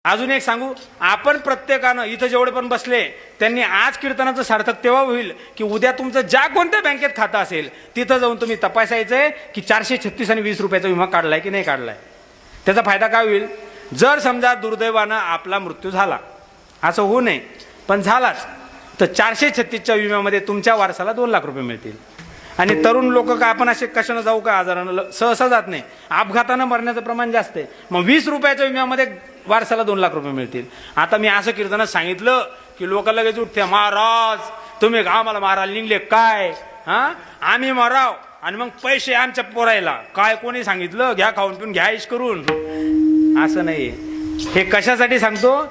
अजून एक सांगू, आपण प्रत्येकानं इथं जेवढे पण बसले त्यांनी आज कीर्तनाचं सार्थक तेव्हा होईल की उद्या तुमचं ज्या कोणत्या बँकेत खातं असेल तिथं जाऊन तुम्ही तपासायचंय की 436 आणि 20 रुपयाचा विमा काढलाय की नाही काढलाय. त्याचा फायदा काय होईल, जर समजा दुर्दैवानं आपला मृत्यू झाला, असं होऊ नये पण झालाच, तर 436च्या विम्यामध्ये तुमच्या वारसाला 2 लाख रुपये मिळतील. आणि तरुण लोक का आपण असे कशानं जाऊ का आजारानं सहसा जात नाही, अपघातानं मरण्याचं प्रमाण जास्त आहे. मग 20 रुपयाच्या विम्यामध्ये वारसाला 2 लाख रुपये मिळतील. आता मी असं कीर्तनात सांगितलं की लोक लगेच उठते, महाराज तुम्ही आम्हाला मारायला निघले काय, हा आम्ही माराव आणि मग पैसे आमच्या पोरायला काय, कोणी सांगितलं घ्या खाऊन पिऊन घ्या इश करून. असं नाही. हे कशासाठी सांगतो,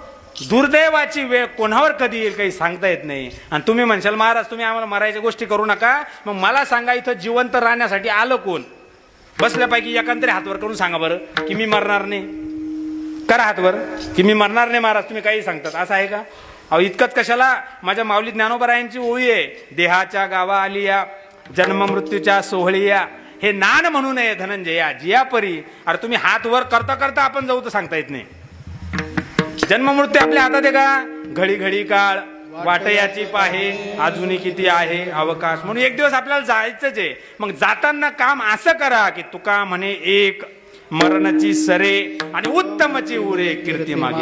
दुर्दैवाची वेळ कोणावर कधी येईल काही सांगता येत नाही. आणि तुम्ही म्हणशाल महाराज तुम्ही आम्हाला मारायच्या गोष्टी करू नका, मग मला सांगा इथं जिवंत राहण्यासाठी आलं कोण, बसल्यापैकी एकांतरी हातवर करून सांगा बरं की मी मरणार नाही. करा हातवर की मी मरणार नाही महाराज, तुम्ही काही सांगतात, असं आहे का. अहो इतकंच कशाला, माझ्या माऊली ज्ञानोबरायांची ओळी आहे, देहाच्या गावा आलिया जन्म मृत्यूच्या सोहळिया, हे नान म्हणू नये धनंजया जिया परी. अरे तुम्ही हात वर करता करता आपण जाऊ तर सांगता येत नाही. जन्म मृत्यू आपल्या हातात आहे का, घडी घडी काळ वाटयाची पाहे अजूनही किती आहे अवकाश. म्हणून एक दिवस आपल्याला जायचंच आहे. मग जाताना काम असं करा की तुका म्हणे एक मरणाची सरे आणि उत्तमची उरे कीर्ती मागे.